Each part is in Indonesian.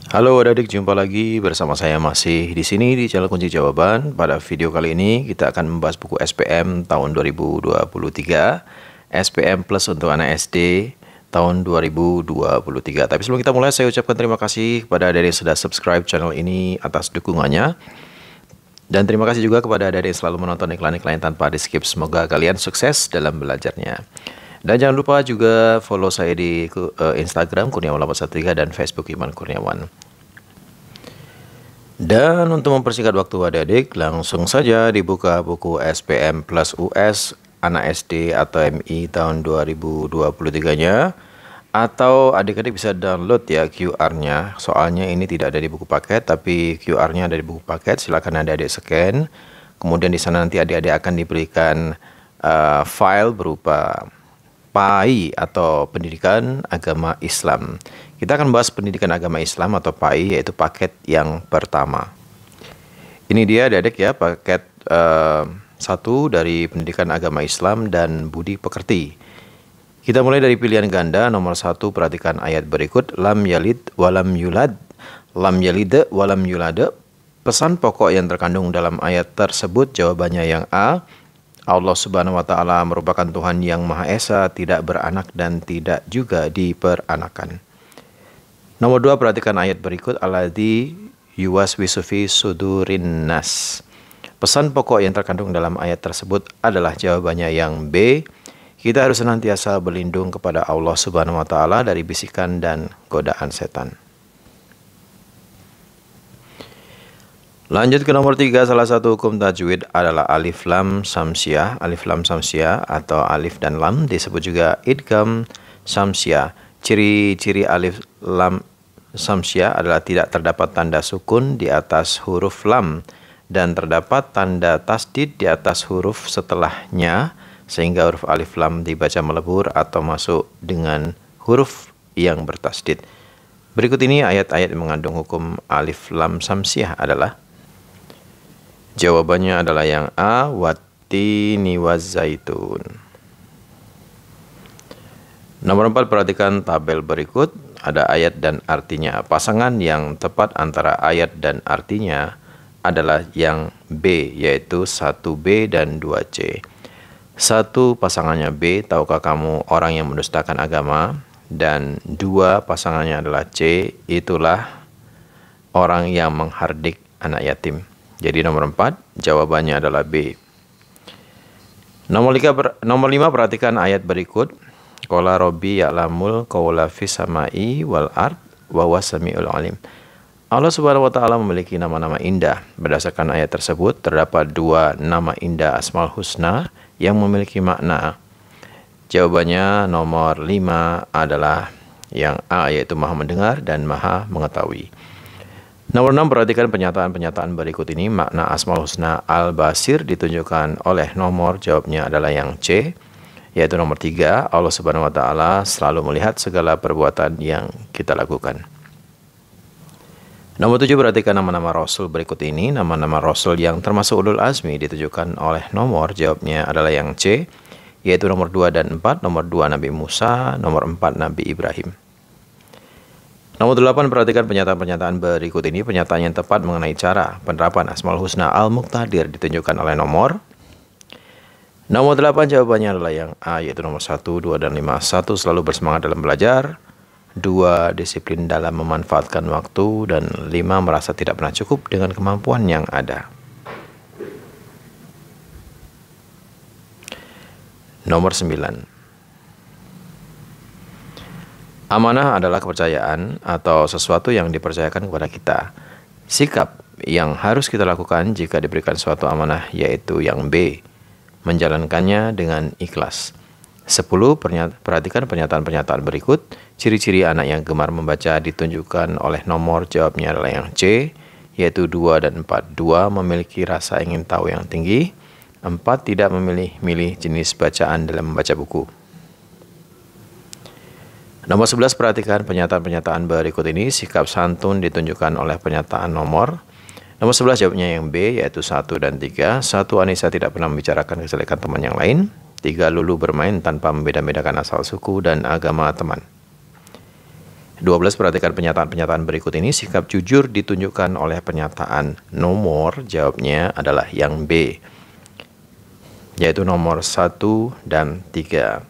Halo adik-adik, jumpa lagi bersama saya masih di sini di channel Kunci Jawaban. Pada video kali ini kita akan membahas buku SPM tahun 2023, SPM Plus untuk anak SD tahun 2023. Tapi sebelum kita mulai, saya ucapkan terima kasih kepada adik yang sudah subscribe channel ini atas dukungannya. Dan terima kasih juga kepada adik yang selalu menonton iklan-iklan tanpa di skip. Semoga kalian sukses dalam belajarnya. Dan jangan lupa juga follow saya di Instagram Kurniawan813 dan Facebook Iman Kurniawan. Dan untuk mempersingkat waktu adik-adik, langsung saja dibuka buku SPM Plus US Anak SD atau MI tahun 2023-nya. Atau adik-adik bisa download ya QR-nya. Soalnya ini tidak ada di buku paket, tapi QR-nya ada di buku paket. Silakan adik-adik scan. Kemudian di sana nanti adik-adik akan diberikan file berupa PAI atau Pendidikan Agama Islam. Kita akan bahas Pendidikan Agama Islam atau PAI, yaitu paket yang pertama. Ini dia adik-adik ya, paket 1 dari Pendidikan Agama Islam dan Budi Pekerti. Kita mulai dari pilihan ganda. Nomor 1, perhatikan ayat berikut. Lam yalid walam yulad, lam yalid walam yulad. Pesan pokok yang terkandung dalam ayat tersebut, jawabannya yang A. Allah Subhanahu wa Ta'ala merupakan Tuhan yang Maha Esa, tidak beranak dan tidak juga diperanakan. Nomor 2, perhatikan ayat berikut. Alladzi yuwaswisu fi sudurin nas. Pesan pokok yang terkandung dalam ayat tersebut adalah jawabannya yang B. Kita harus senantiasa berlindung kepada Allah Subhanahu wa Ta'ala dari bisikan dan godaan setan. Lanjut ke nomor 3, salah satu hukum tajwid adalah alif lam samsiah. Alif lam samsiah atau alif dan lam disebut juga idgham samsiah. Ciri-ciri alif lam samsiah adalah tidak terdapat tanda sukun di atas huruf lam dan terdapat tanda tasdid di atas huruf setelahnya, sehingga huruf alif lam dibaca melebur atau masuk dengan huruf yang bertasdid. Berikut ini ayat-ayat yang mengandung hukum alif lam samsiah adalah. Jawabannya adalah yang A, wattini wazzaitun. Nomor 4, perhatikan tabel berikut. Ada ayat dan artinya. Pasangan yang tepat antara ayat dan artinya adalah yang B, yaitu 1B dan 2C. 1 pasangannya B, tahukah kamu orang yang mendustakan agama? Dan 2 pasangannya adalah C, itulah orang yang menghardik anak yatim. Jadi nomor 4, jawabannya adalah B. Nomor 5, perhatikan ayat berikut. Qala Rabbi ya'lamul qawla fis samai wal ard wa huwas samiul alim. Allah Subhanahu wa Ta'ala memiliki nama-nama indah. Berdasarkan ayat tersebut, terdapat 2 nama indah Asmaul Husna yang memiliki makna. Jawabannya nomor 5 adalah yang A, yaitu Maha Mendengar dan Maha Mengetahui. Nomor 6, perhatikan pernyataan-pernyataan berikut ini. Makna Asmaul Husna Al-Basir ditunjukkan oleh nomor, jawabnya adalah yang C, yaitu nomor 3. Allah Subhanahu wa Ta'ala selalu melihat segala perbuatan yang kita lakukan. Nomor 7, perhatikan nama-nama Rasul berikut ini. Nama-nama Rasul yang termasuk ulul azmi ditunjukkan oleh nomor, jawabnya adalah yang C, yaitu nomor 2 dan 4. Nomor 2 Nabi Musa, nomor 4 Nabi Ibrahim. Nomor 8, perhatikan pernyataan-pernyataan berikut ini. Pernyataan yang tepat mengenai cara penerapan Asmaul Husna Al-Muqtadir ditunjukkan oleh nomor. Nomor 8, jawabannya adalah yang A, yaitu nomor 1, 2, dan 5. 1, selalu bersemangat dalam belajar. 2, disiplin dalam memanfaatkan waktu. Dan 5, merasa tidak pernah cukup dengan kemampuan yang ada. Nomor 9. Amanah adalah kepercayaan atau sesuatu yang dipercayakan kepada kita. Sikap yang harus kita lakukan jika diberikan suatu amanah yaitu yang B, menjalankannya dengan ikhlas. 10, perhatikan pernyataan-pernyataan berikut. Ciri-ciri anak yang gemar membaca ditunjukkan oleh nomor, jawabnya adalah yang C, yaitu 2 dan 4. 2, memiliki rasa ingin tahu yang tinggi. 4, tidak memilih-milih jenis bacaan dalam membaca buku. Nomor 11, perhatikan pernyataan-pernyataan berikut ini. Sikap santun ditunjukkan oleh pernyataan nomor. Nomor 11, jawabnya yang B, yaitu 1 dan 3. 1, Anissa tidak pernah membicarakan kejelekan teman yang lain. 3, Lulu bermain tanpa membeda-bedakan asal suku dan agama teman. 12. Perhatikan pernyataan-pernyataan berikut ini. Sikap jujur ditunjukkan oleh pernyataan nomor. Jawabnya adalah yang B, yaitu nomor 1 dan 3.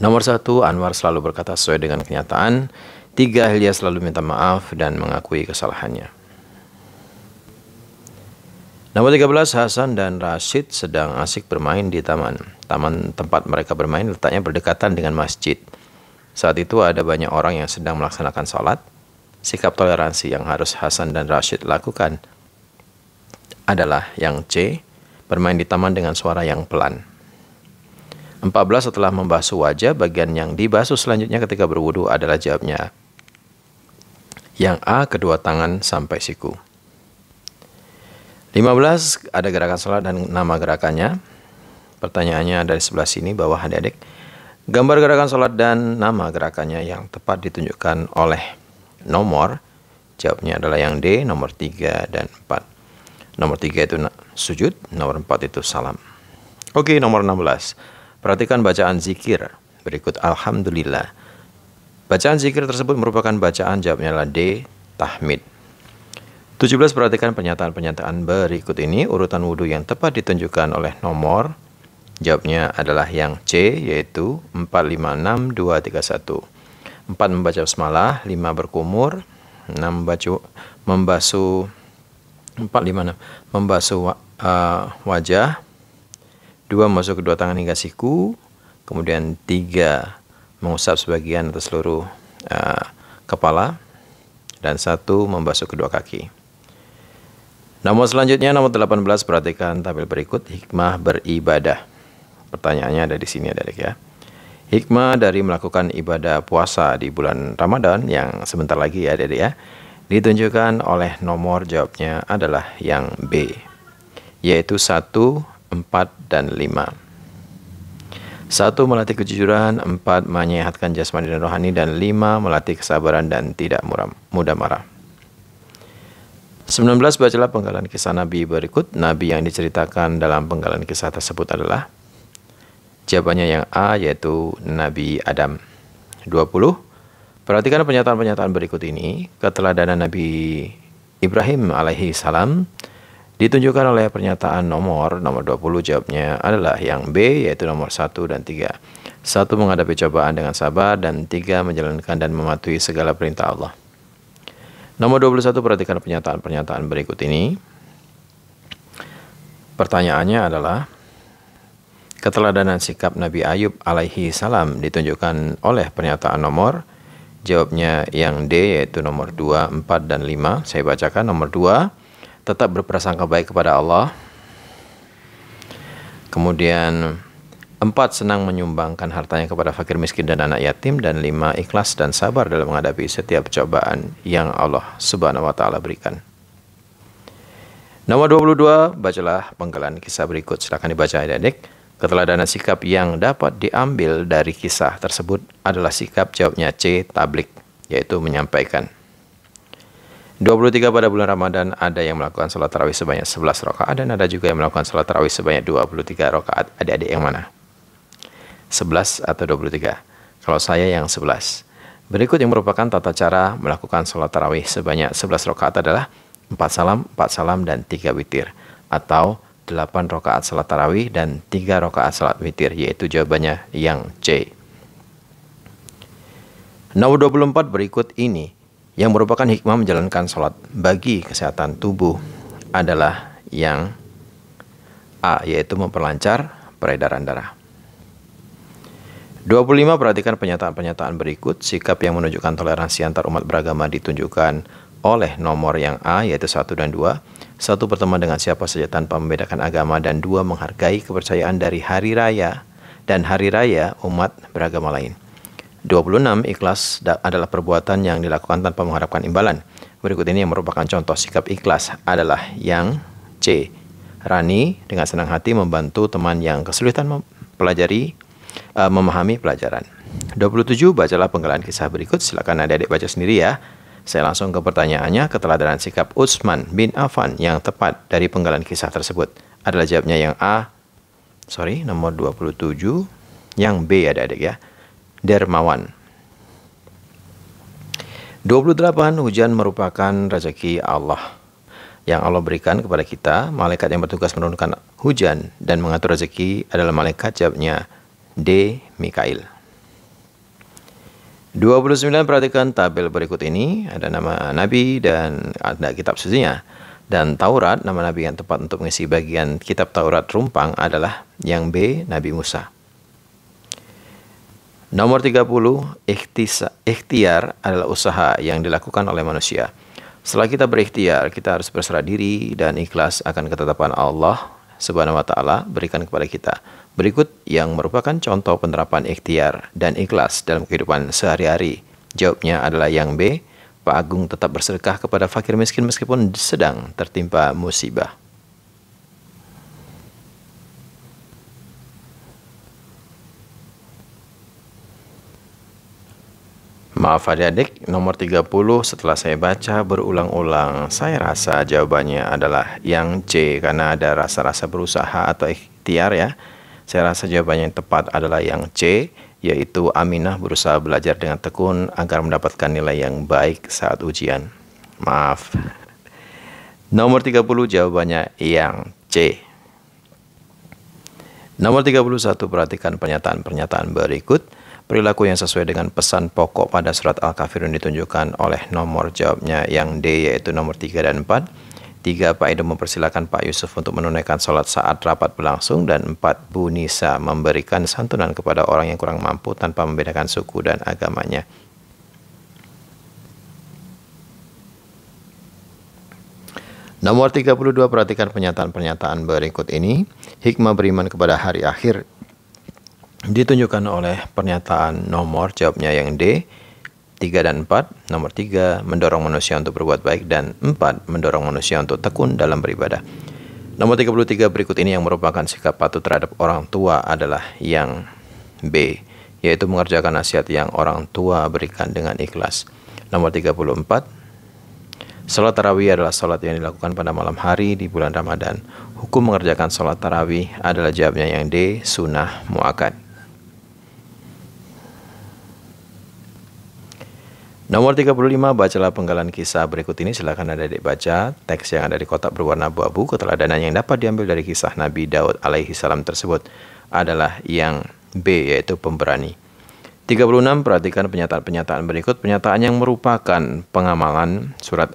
Nomor 1, Anwar selalu berkata sesuai dengan kenyataan. 3, Hilya selalu minta maaf dan mengakui kesalahannya. Nomor 13, Hasan dan Rashid sedang asik bermain di taman. Taman tempat mereka bermain letaknya berdekatan dengan masjid. Saat itu ada banyak orang yang sedang melaksanakan sholat. Sikap toleransi yang harus Hasan dan Rashid lakukan adalah yang C, bermain di taman dengan suara yang pelan. 14, setelah membasuh wajah, bagian yang dibasuh selanjutnya ketika berwudu adalah jawabnya yang A, kedua tangan sampai siku. 15, ada gerakan sholat dan nama gerakannya. Pertanyaannya dari sebelah sini bawah adik-adik. Gambar gerakan sholat dan nama gerakannya yang tepat ditunjukkan oleh nomor. Jawabnya adalah yang D, nomor 3 dan 4. Nomor 3 itu sujud, nomor 4 itu salam. Oke, nomor 16. Perhatikan bacaan zikir berikut Alhamdulillah. Bacaan zikir tersebut merupakan bacaan, jawabnya adalah D, tahmid. 17. Perhatikan pernyataan-pernyataan berikut ini. Urutan wudhu yang tepat ditunjukkan oleh nomor. Jawabnya adalah yang C, yaitu 4, 5, 6, 2, 3, 1. 4 membaca basmalah, 5 berkumur, 6 membasuh 4, 5, 6 membasuh wajah, 2 membasuh kedua tangan hingga siku, kemudian 3 mengusap sebagian atau seluruh kepala, dan 1 membasuh kedua kaki. Nomor selanjutnya, nomor 18, perhatikan tabel berikut, hikmah beribadah. Pertanyaannya ada di sini adik ya. Hikmah dari melakukan ibadah puasa di bulan Ramadan yang sebentar lagi ya adik ya, ditunjukkan oleh nomor. Jawabnya adalah yang B, yaitu 1, 4, dan 5. 1, melatih kejujuran, 4, menyehatkan jasmani dan rohani, dan 5, melatih kesabaran dan tidak mudah marah. 19, bacalah penggalan kisah Nabi berikut. Nabi yang diceritakan dalam penggalan kisah tersebut adalah, jawabannya yang A, yaitu Nabi Adam. 20, perhatikan pernyataan-pernyataan berikut ini. Keteladanan Nabi Ibrahim alaihi salam ditunjukkan oleh pernyataan nomor 20. Jawabnya adalah yang B, yaitu nomor 1 dan 3. 1, menghadapi cobaan dengan sabar, dan 3, menjalankan dan mematuhi segala perintah Allah. Nomor 21, perhatikan pernyataan-pernyataan berikut ini. Pertanyaannya adalah, keteladanan sikap Nabi Ayub alaihi salam ditunjukkan oleh pernyataan nomor. Jawabnya yang D, yaitu nomor 2, 4, dan 5. Saya bacakan. Nomor 2, tetap berprasangka baik kepada Allah. Kemudian 4, senang menyumbangkan hartanya kepada fakir miskin dan anak yatim. Dan 5, ikhlas dan sabar dalam menghadapi setiap cobaan yang Allah subhanahu wa ta'ala berikan. Nomor 22, bacalah penggalan kisah berikut. Silakan dibaca adik-adik. Keteladanan sikap yang dapat diambil dari kisah tersebut adalah sikap, jawabnya C, tablik, yaitu menyampaikan. 23, pada bulan Ramadan ada yang melakukan sholat tarawih sebanyak 11 rakaat dan ada juga yang melakukan sholat tarawih sebanyak 23 rakaat. Adik-adik yang mana? 11 atau 23? Kalau saya yang 11. Berikut yang merupakan tata cara melakukan sholat tarawih sebanyak 11 rakaat adalah 4 salam, dan 3 witir, atau 8 rakaat salat tarawih dan 3 rakaat salat witir, yaitu jawabannya yang C. Nomor 24 berikut ini yang merupakan hikmah menjalankan sholat bagi kesehatan tubuh adalah yang A, yaitu memperlancar peredaran darah. 25, perhatikan pernyataan-pernyataan berikut. Sikap yang menunjukkan toleransi antar umat beragama ditunjukkan oleh nomor yang A, yaitu 1 dan 2. 1, berteman dengan siapa saja tanpa membedakan agama, dan 2, menghargai kepercayaan dari hari raya dan hari raya umat beragama lain. 26, ikhlas adalah perbuatan yang dilakukan tanpa mengharapkan imbalan. Berikut ini yang merupakan contoh sikap ikhlas adalah yang C, Rani dengan senang hati membantu teman yang kesulitan memahami pelajaran. 27, bacalah penggalan kisah berikut. Silakan adik-adik baca sendiri ya. Saya langsung ke pertanyaannya. Keteladanan sikap Utsman bin Affan yang tepat dari penggalan kisah tersebut adalah jawabnya yang A, nomor 27, yang B adik-adik ya, dermawan. 28. Hujan merupakan rezeki Allah yang Allah berikan kepada kita. Malaikat yang bertugas menurunkan hujan dan mengatur rezeki adalah malaikat jawabnya D. Mikail. 29. Perhatikan tabel berikut ini. Ada nama Nabi dan ada kitab sucinya. Dan Taurat, nama Nabi yang tepat untuk mengisi bagian kitab Taurat rumpang adalah yang B. Nabi Musa. Nomor 30. Ikhtiar adalah usaha yang dilakukan oleh manusia. Setelah kita berikhtiar, kita harus berserah diri dan ikhlas akan ketetapan Allah Subhanahu wa Ta'ala berikan kepada kita. Berikut yang merupakan contoh penerapan ikhtiar dan ikhlas dalam kehidupan sehari-hari. Jawabnya adalah yang B. Pak Agung tetap bersedekah kepada fakir miskin meskipun sedang tertimpa musibah. Maaf adik-adik, nomor 30 setelah saya baca berulang-ulang, saya rasa jawabannya adalah yang C karena ada rasa-rasa berusaha atau ikhtiar ya. Saya rasa jawabannya yang tepat adalah yang C, yaitu Aminah berusaha belajar dengan tekun agar mendapatkan nilai yang baik saat ujian. Maaf. Nomor 30 jawabannya yang C. Nomor 31, perhatikan pernyataan-pernyataan berikut. Perilaku yang sesuai dengan pesan pokok pada surat Al-Kafirun ditunjukkan oleh nomor jawabnya yang D, yaitu nomor 3 dan 4. 3. Pak Edo mempersilahkan Pak Yusuf untuk menunaikan sholat saat rapat berlangsung. Dan 4. Bu Nisa memberikan santunan kepada orang yang kurang mampu tanpa membedakan suku dan agamanya. Nomor 32, perhatikan pernyataan-pernyataan berikut ini. Hikmah beriman kepada hari akhir ditunjukkan oleh pernyataan nomor jawabnya yang D, 3 dan 4. Nomor 3, mendorong manusia untuk berbuat baik. Dan 4, mendorong manusia untuk tekun dalam beribadah. Nomor 33 berikut ini yang merupakan sikap patuh terhadap orang tua adalah yang B, yaitu mengerjakan nasihat yang orang tua berikan dengan ikhlas. Nomor 34, sholat tarawih adalah sholat yang dilakukan pada malam hari di bulan Ramadan. Hukum mengerjakan sholat tarawih adalah jawabnya yang D, sunnah muakkad. Nomor 35, bacalah penggalan kisah berikut ini. Silakan adik-adik baca teks yang ada di kotak berwarna abu-abu. Keteladanan yang dapat diambil dari kisah Nabi Daud alaihi salam tersebut adalah yang B, yaitu pemberani. 36, perhatikan pernyataan-pernyataan berikut. Pernyataan yang merupakan pengamalan surat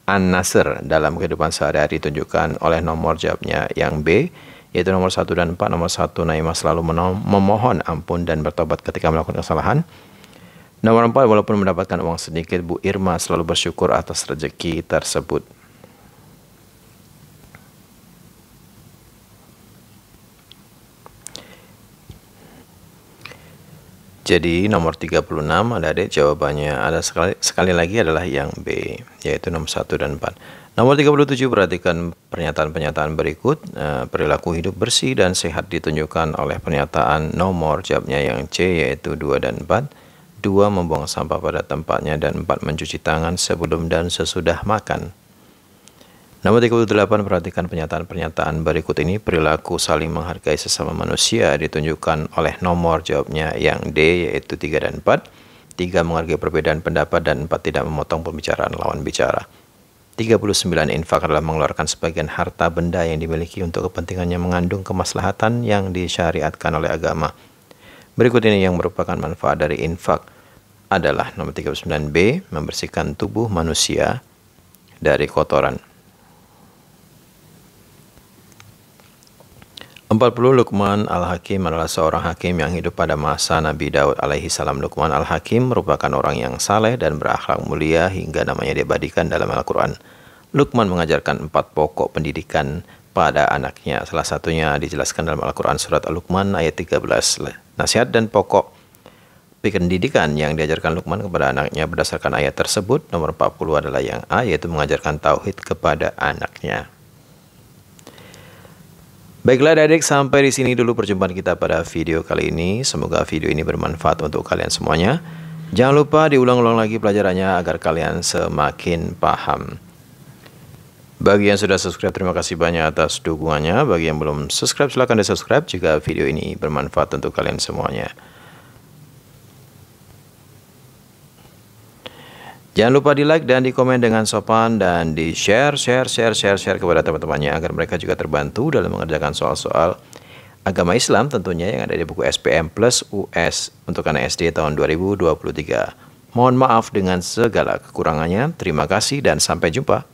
An-Nasr dalam kehidupan sehari-hari ditunjukkan oleh nomor jawabnya yang B, yaitu nomor 1 dan 4. Nomor 1, Naimah selalu memohon ampun dan bertobat ketika melakukan kesalahan. Nomor 4, walaupun mendapatkan uang sedikit, Bu Irma selalu bersyukur atas rezeki tersebut. Jadi nomor 36 adik-adik jawabannya ada sekali lagi adalah yang B, yaitu nomor 1 dan 4. Nomor 37, perhatikan pernyataan-pernyataan berikut. Perilaku hidup bersih dan sehat ditunjukkan oleh pernyataan nomor jawabnya yang C, yaitu 2 dan 4. 2, membuang sampah pada tempatnya. Dan 4, mencuci tangan sebelum dan sesudah makan. Nomor 38, perhatikan pernyataan-pernyataan berikut ini. Perilaku saling menghargai sesama manusia ditunjukkan oleh nomor jawabnya yang D, yaitu 3 dan 4. 3, menghargai perbedaan pendapat. Dan 4, tidak memotong pembicaraan lawan bicara. 39, infak adalah mengeluarkan sebagian harta benda yang dimiliki untuk kepentingan yang mengandung kemaslahatan yang disyariatkan oleh agama. Berikut ini yang merupakan manfaat dari infak adalah nomor 39B, membersihkan tubuh manusia dari kotoran. 40, Luqman Al-Hakim adalah seorang hakim yang hidup pada masa Nabi Daud alaihi salam. Luqman Al-Hakim merupakan orang yang saleh dan berakhlak mulia hingga namanya diabadikan dalam Al-Quran. Luqman mengajarkan 4 pokok pendidikan pada anaknya. Salah satunya dijelaskan dalam Al-Quran surat Al-Luqman ayat 13. Nasihat dan pokok pendidikan yang diajarkan Luqman kepada anaknya berdasarkan ayat tersebut. Nomor 40 adalah yang A, yaitu mengajarkan tauhid kepada anaknya. Baiklah adik-adik, sampai di sini dulu perjumpaan kita pada video kali ini. Semoga video ini bermanfaat untuk kalian semuanya. Jangan lupa diulang-ulang lagi pelajarannya agar kalian semakin paham. Bagi yang sudah subscribe, terima kasih banyak atas dukungannya. Bagi yang belum subscribe, silahkan di-subscribe jika video ini bermanfaat untuk kalian semuanya. Jangan lupa di like dan di komen dengan sopan dan di share kepada teman-temannya agar mereka juga terbantu dalam mengerjakan soal-soal agama Islam tentunya yang ada di buku SPM plus US untuk anak SD tahun 2023. Mohon maaf dengan segala kekurangannya. Terima kasih dan sampai jumpa.